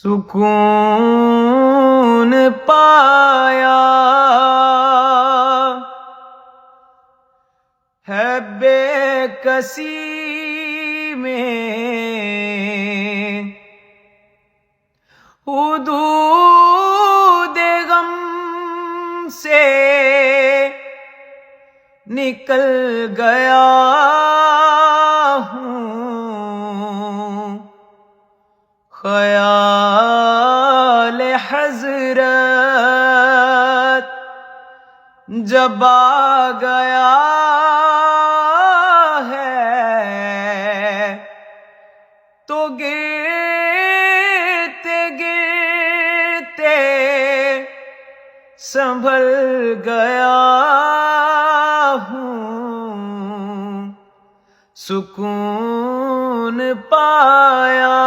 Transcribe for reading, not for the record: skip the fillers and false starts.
سکون پایا ہے بے کسی میں، حدود غم سے نکل گیا ہوں، خیال حضرت جب آ گیا ہے تو گرتے گرتے سنبھل گیا ہوں، سکون پایا